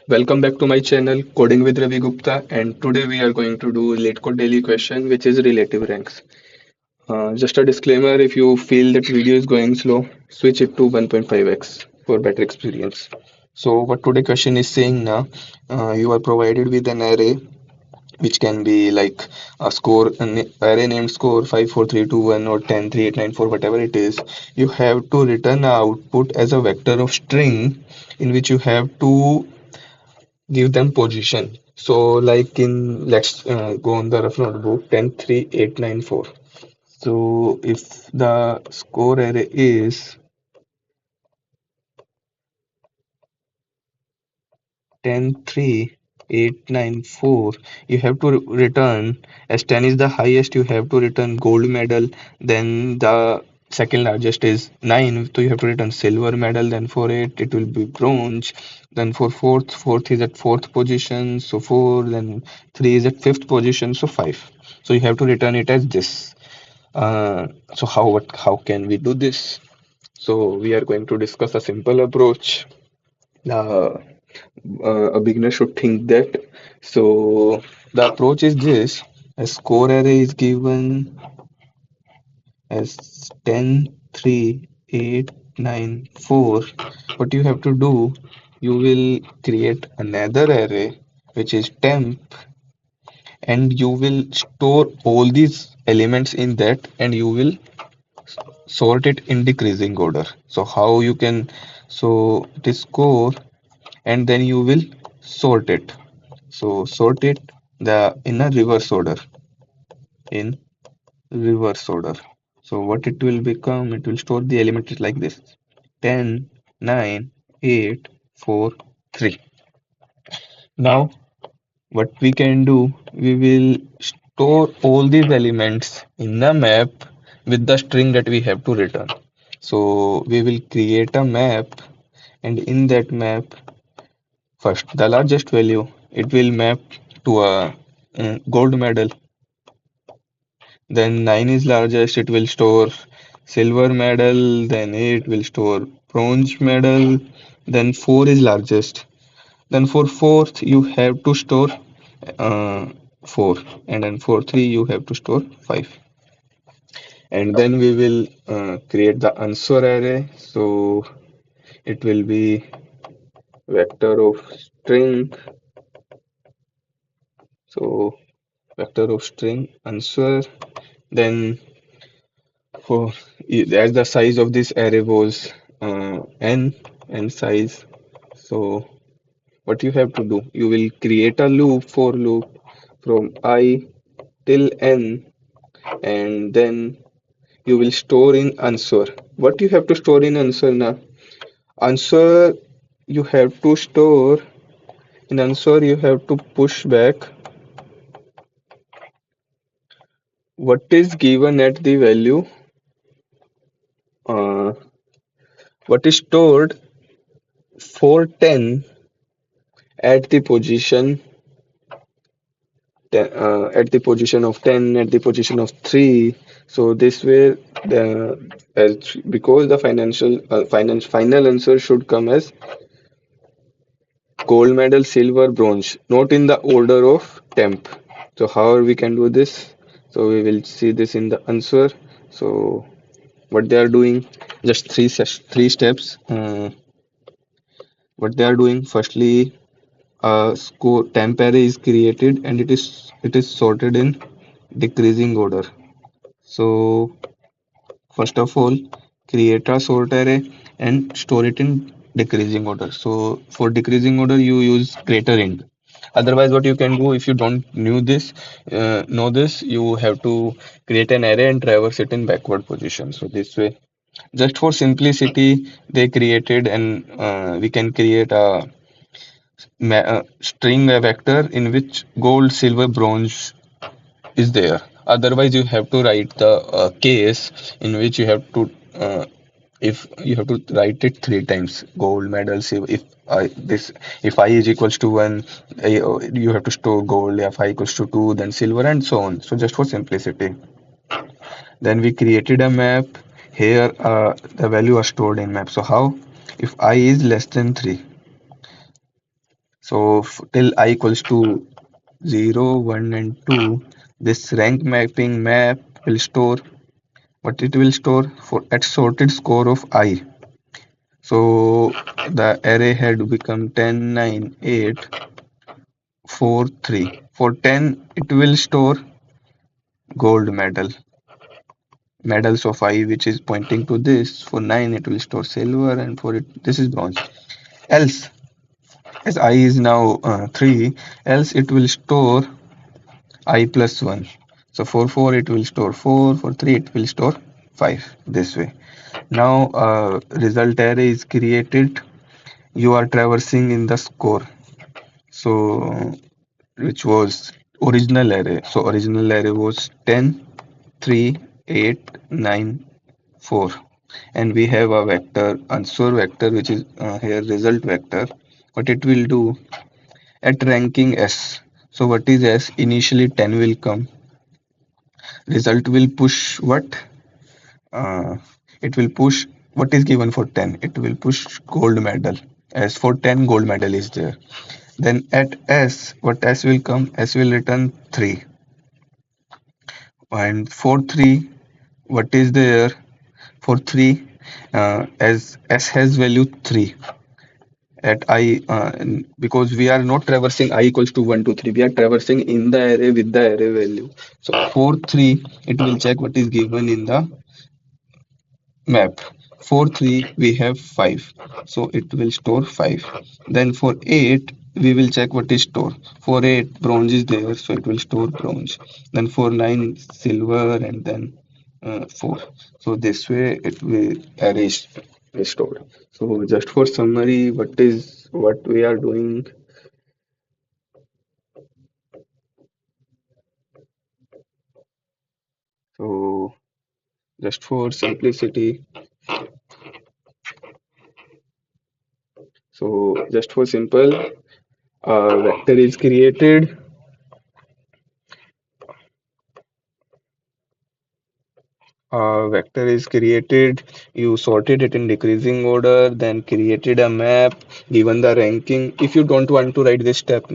Welcome back to my channel Coding with Ravi Gupta, and today we are going to do Leetcode daily question, which is relative ranks. Just a disclaimer: if you feel that video is going slow, switch it to 1.5x for better experience. So what today question is saying now, you are provided with an array which can be like a score, an array named score 5 4 3 2 1 or 10 3 8 9 4, whatever it is. You have to return a output as a vector of string in which you have to give them position. So like in let's go on the rough notebook 10 3 8 9 4. So if the score array is 10 3 8 9 4, you have to return, as 10 is the highest, you have to return gold medal. Then the second largest is 9, so you have to return silver medal. Then for 8 it will be bronze. Then for fourth is at fourth position, so 4. Then 3 is at fifth position, so 5. So you have to return it as this. So how can we do this? So we are going to discuss a simple approach. uh, a beginner should think that. So the approach is this: a score array is given as 10, 3, 8, 9, 4. What you have to do, you will create another array which is temp, and you will store all these elements in that, and you will sort it in decreasing order. So how you can, so it is score, and then you will sort it. So sort it the in a reverse order. In reverse order. So what it will become, it will store the elements like this: 10, 9, 8, 4, 3. Now what we can do, we will store all these elements in a map with the string that we have to return. So we will create a map, and in that map, first the largest value, it will map to a gold medal. Then 9 is largest, it will store silver medal. Then 8 will store bronze medal. Then 4 is largest. Then for fourth, you have to store uh, 4. And then for 3, you have to store 5. And then we will create the answer array. So it will be vector of string. So vector of string answer. Then for as the size of this array was n size. So what you have to do, you will create a loop, for loop, from I till n, and then you will store in answer. What you have to store in answer now? Answer, you have to store in answer, you have to push back what is given at the value, uh, what is stored for 10 at the position at the position of 10, at the position of 3. So this way, the because the final answer should come as gold medal, silver, bronze, not in the order of temp. So however we can do this, so we will see this in the answer. So what they are doing, just three steps. What they are doing, firstly, a score temp array is created, and it is sorted in decreasing order. So first of all, create a sort array and store it in decreasing order. So for decreasing order, you use greater int. Otherwise, what you can do, if you don't know this, you have to create an array and traverse it in backward position. So this way, just for simplicity, they created, and we can create a string, a vector in which gold, silver, bronze is there. Otherwise, you have to write the case in which you have to, if you have to write it three times: gold medal, silver. If I is equals to 1, you have to store gold. If I equals to 2, then silver, and so on. So just for simplicity. Then we created a map. Here, the value are stored in map. So how? If I is less than 3, So till I equals to 0, 1 and 2, this rank mapping map will store what it will store for at sorted score of I. So the array had become 10, 9, 8, 4, 3. For 10, it will store gold medals of I, which is pointing to this. For 9, it will store silver, and for it, this is bronze. Else, as I is now 3, else it will store I plus 1. So for 4, it will store 4. For 3, it will store 5. This way. Now, result array is created. You are traversing in the score. So, which was original array. So, original array was 10, 3, 8, 9, 4. And we have a vector, answer vector, which is here result vector. What it will do at ranking S. So, what is S? Initially 10 will come. Result will push what? Uh, it will push what is given for 10. It will push gold medal. As for 10, gold medal is there. Then at S, what S will come? S will return 3. And for 3, what is there? For 3, as S has value 3 at I, because we are not traversing I equals to 1, 2, 3. We are traversing in the array with the array value. So for 3, it will check what is given in the map. For 3, we have 5. So it will store 5. Then for 8, we will check what is store. For 8, bronze is there, so it will store bronze. Then for 9, silver, and then 4. So this way it will array is stored. So just for summary, what we are doing. So just for simplicity, so just for simple, vector is created. Vector is created, you sorted it in decreasing order, then created a map, given the ranking. If you don't want to write this step,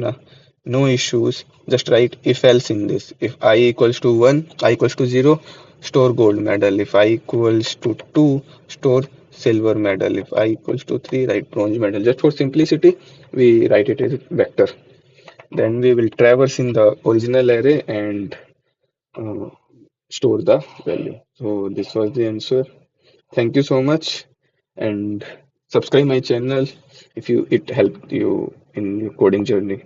no issues, just write if else in this. If I equals to 1, I equals to 0, store gold medal. If I equals to 2, store silver medal. If I equals to 3, write bronze medal. Just for simplicity, we write it as vector. Then we will traverse in the original array and uh, store the value. So this was the answer. Thank you so much, and subscribe my channel if you it helped you in your coding journey.